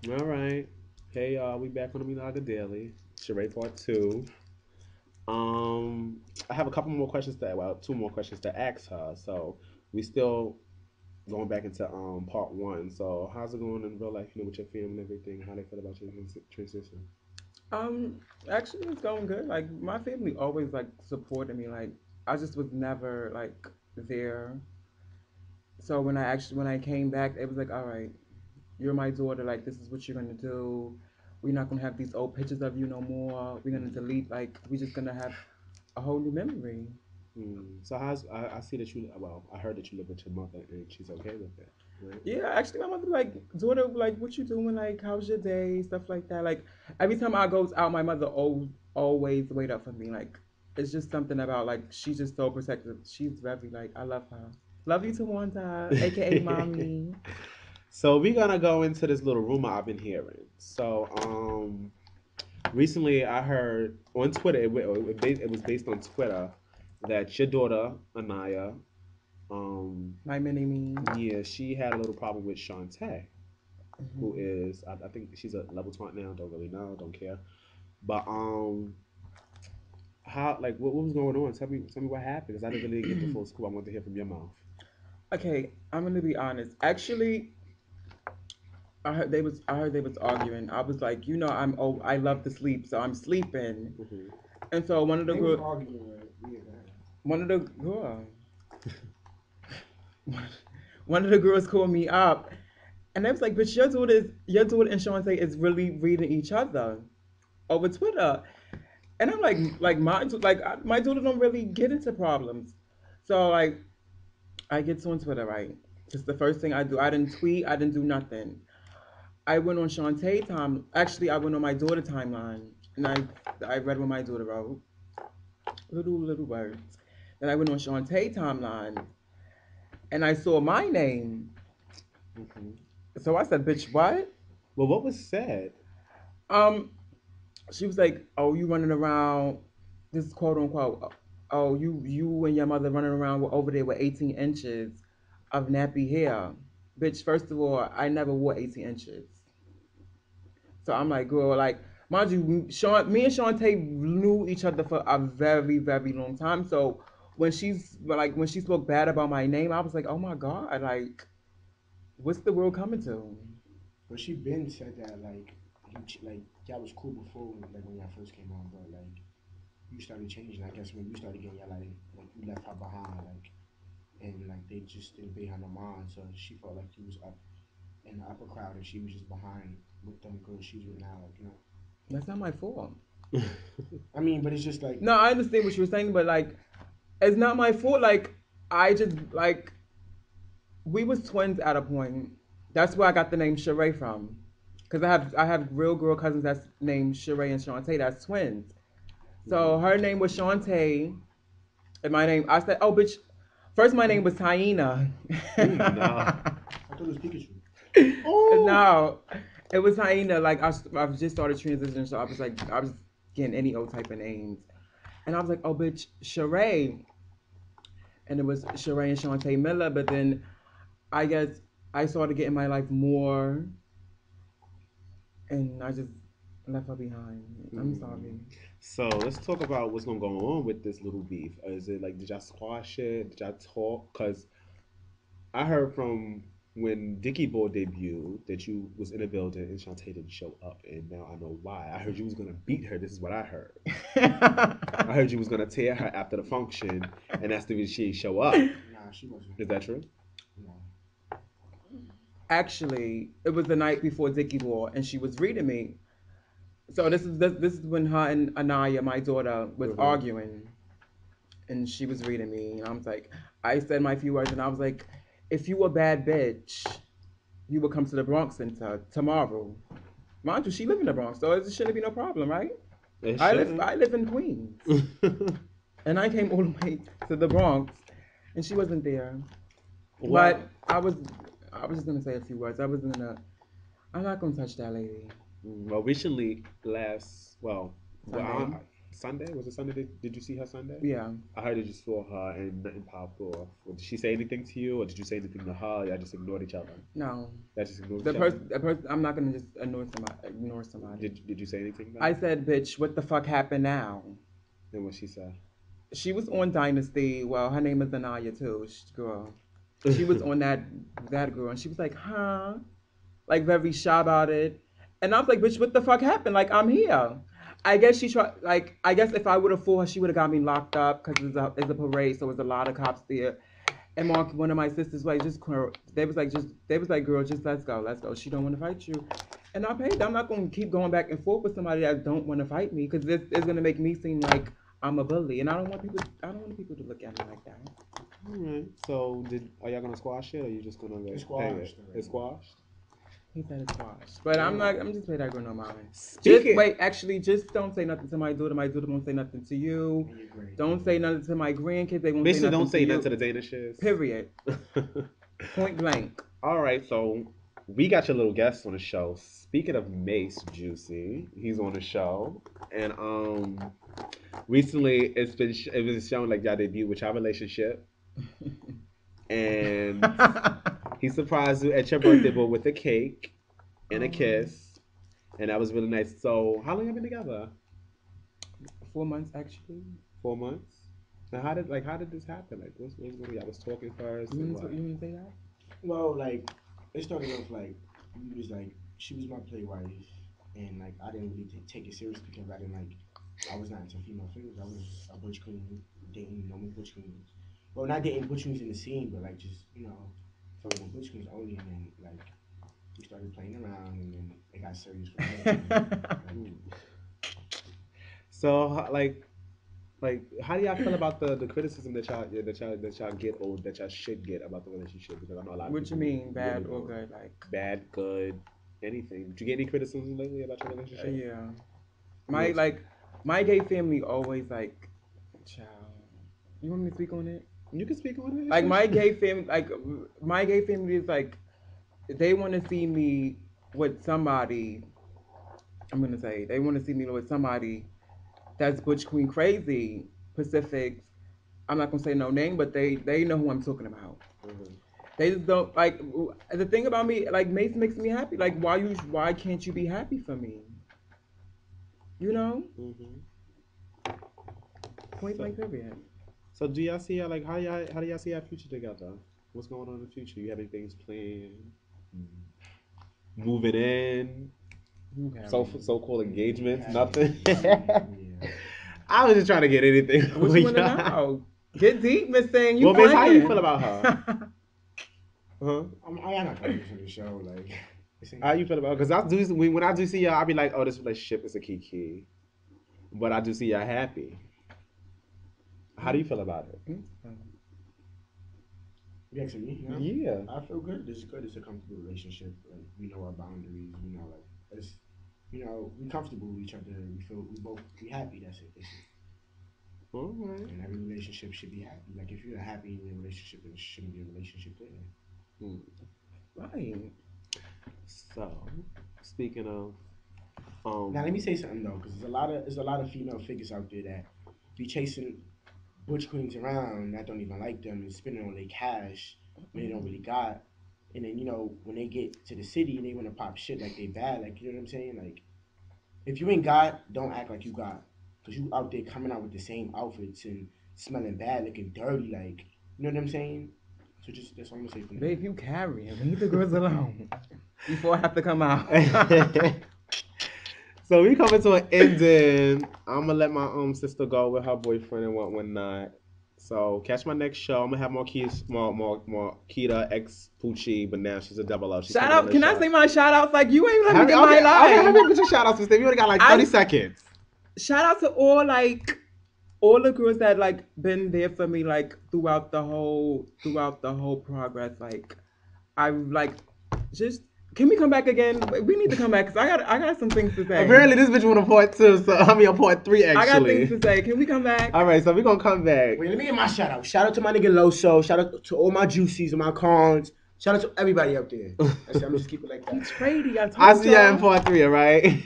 All right. Hey y'all, we back on the MILAGA Daily. Sharae part two. I have a couple more questions to well, two more questions to ask her. So we still going back into part one. So how's it going in real life, with your family and everything? How they feel about your transition? Um, Actually, it's going good. Like my family always like supported me. Like I just was never like there. So when I came back, it was like, all right, you're my daughter. Like this is what you're gonna do. We're not gonna have these old pictures of you no more. We're gonna delete. Like we're just gonna have a whole new memory. So I see that you I heard that you live with your mother and she's okay with that, right? Yeah, actually, my mother like daughter like what you doing? Like how's your day? Stuff like that. Like every time I goes out, my mother always wait up for me. Like it's just something about like she's just so protective. She's very like I love her. Love you, Tawanda, aka mommy. So we're gonna go into this little rumor I've been hearing. So recently I heard on Twitter, it was based on Twitter that your daughter Anaya, um, My mini me. yeah, she had a little problem with Shantae, who Hmm. is I think she's a level 20 now. Don't really know, don't care. But how like what was going on? Tell me what happened because I didn't really get the full scoop. I want to hear from your mouth. Okay, I'm gonna be honest. Actually, I heard they was arguing. I was like, I love to sleep, so I'm sleeping. Hmm. And so They was arguing, right? Yeah. one of the girl, one of the girls called me up. And I was like, but your daughter and Shantae is really reading each other over Twitter. And I'm like my daughter don't really get into problems. So like I get on Twitter, right? It's the first thing I do. I didn't tweet, I didn't do nothing. I went on Shantae time. Actually, I went on my daughter timeline and I read what my daughter wrote. Little words. Then I went on Shantae timeline and I saw my name. Hmm. So I said, bitch, what? Well, what was said? Um, she was like, "Oh, you running around? This is quote unquote. Oh, you and your mother running around over there with 18 inches of nappy hair, bitch. First of all, I never wore 18 inches. So I'm like, girl, like, mind you, me and Shantae knew each other for a very, very long time. So when she spoke bad about my name, I was like, oh my god, like, what's the world coming to? But she been said that like y'all was cool before like when y'all first came on, but like you started changing. I guess when you started getting y'all like you left her behind and like they just didn't pay her no mind, so she felt like she was up in the upper crowd and she was just behind with them girls she's with now, like That's not my fault. I mean, but it's just like No, I understand what you were saying, but like, it's not my fault. Like, I just like we was twins at a point. That's where I got the name Sharae from. Cause I have real girl cousins that's named Sharae and Shantae. That's twins. So Hmm. her name was Shantae, and my name. I said, oh bitch. First, my name was Hyena. No. I thought it was Pikachu. Oh. No, it was Hyena. Like I just started transitioning, so I was getting any old type of names, and I was like, oh bitch, Sharae, and it was Sharae and Shantae Miller. But then I guess I started getting my life more, and I just left her behind. I'm Hmm. sorry. So let's talk about what's gonna go on with this little beef. Is it like did y'all squash it? Did y'all talk? Cause I heard from when Dickie Boy debuted that you was in a building and Shantae didn't show up, and now I know why. I heard you was gonna beat her. This is what I heard. I heard you was gonna tear her after the function, and that's the reason she didn't show up. Nah, she wasn't. Is that true? No. Actually, it was the night before Dickie War, and she was reading me. So this is when her and Anaya, my daughter, was Mm-hmm. arguing, and she was reading me, and I was like, I said my few words, and I was like, if you a bad bitch, you would come to the Bronx Center tomorrow. Mind you, she live in the Bronx, so it shouldn't be no problem, right? It I live shouldn't. I live in Queens, and I came all the way to the Bronx, and she wasn't there. Well, But I was just gonna say a few words. I'm not gonna touch that lady. well, recently, last Sunday. Sunday? Was it Sunday? Did you see her Sunday? Yeah. I heard that you saw her and nothing popped off. Did she say anything to you, or did you say anything to her? Y'all just ignored each other. No. Y'all just ignored The each other. person. I'm not gonna just ignore somebody. Did you say anything? Though? I said, "Bitch, what the fuck happened now?" And what she said? She was on Dynasty. Well, her name is Anaya too. Girl. She was on that girl, and she was like, "Huh?" Like very shy about it. And I was like, "Bitch, what the fuck happened? Like I'm here." I guess she tried. Like I guess if I would have fought her, she would have got me locked up because it's a parade, so there's a lot of cops there. And one of my sisters was like, they was like, girl, just let's go. She don't want to fight you, and I paid. I'm not going to keep going back and forth with somebody that don't want to fight me because this is going to make me seem like I'm a bully, and I don't want people to look at me like that. All right. So are y'all gonna squash it, or are you just gonna like? It's squashed. It's squashed. He said it's squashed, but I'm not. I'm just playing that girl no mind. Speaking. Just don't say nothing to my daughter. My daughter won't say nothing to you. Great. Don't say nothing to my grandkids. They won't Basically, say nothing don't say to nothing you. to the Danishes. Period. Point blank. All right, so we got your little guest on the show. Speaking of Mase, Juicy, he's on the show, and recently it was shown like y'all debut with your relationship, and he surprised you at your birthday boy with a cake and a kiss, and that was really nice. So, how long have you been together? 4 months actually. 4 months. Now, how did this happen? Like, what's going on? Y'all was talking first. You want to say that? Well, like it started off like we was like she was my play wife, and like I didn't really take it serious because I was not into female figures. I was a butch queen dating normal butch queens. Well, not dating butch queens in the scene, but like just fucking butch queens only. And then like we started playing around, and then it got serious for me. So like, how do y'all feel about the criticism that y'all get or that y'all should get about the relationship? Because I know a lot of What you mean, bad or good? Like bad, good, anything. Did you get any criticism lately about your relationship? Yeah, my gay family always like, child. You want me to speak on it? You can speak on it. Like my gay family is like, they want to see me with somebody. I'm gonna say they want to see me with somebody that's butch queen crazy, Pacifics. I'm not gonna say no name, but they know who I'm talking about. Mm-hmm. They just don't like the thing about me. Like Mase makes me happy. Like why can't you be happy for me? You know. Mm-hmm. Point blank period. So do y'all see how do y'all see our future together? What's going on in the future? You have any things planned? Moving in? So-called engagements? Nothing? Yeah. I was just trying to get anything. What you want to know? Get deep, Miss Thing. Well, Miss, how you feel about her? Huh? I'm not gonna listen to the show. Like, how you feel about? Because when I do see y'all, I be like, oh, this relationship is a key. But I do see y'all happy. How do you feel about it? You asking me? No? Yeah. I feel good. This is good. It's a comfortable relationship. Like we know our boundaries. We know like it's we're comfortable with each other. We happy. That's it. All right. And every relationship should be happy. Like if you're happy in your relationship, then it shouldn't be a relationship there. Right. So, speaking of, now let me say something though, because there's a lot of female figures out there that be chasing butch queens around that don't even like them and spending all their cash when they don't really got. And then when they get to the city, they want to pop shit like they bad. Like you know what I'm saying? Like if you ain't got, don't act like you got. Cause you out there coming out with the same outfits and smelling bad, looking dirty, like you know what I'm saying. So just that's all I'm gonna say for now. Babe, you carry him. Leave the girls alone before I have to come out. So we coming to an ending. I'm gonna let my sister go with her boyfriend and one night. So catch my next show. I'm gonna have more Kita ex Poochie, but now she's a double O. Shout out! Can I say my shout outs? Like you ain't let me get my life. life. Have me put your shout outs, sister. You only got like 30 seconds. Shout out to all the girls that like been there for me like throughout the whole progress. Like I like just can we come back again? We need to come back because I got some things to say. Apparently this bitch want a part 2, so I mean a part 3 actually. I got things to say. Can we come back? All right, so we're gonna come back. Wait, let me get my shout out. Shout out to my nigga Loso. Shout out to all my Juicies and my Cons. Shout out to everybody out there. I'm just keep it like that. He's trading. I'll see y'all in part 3, all right?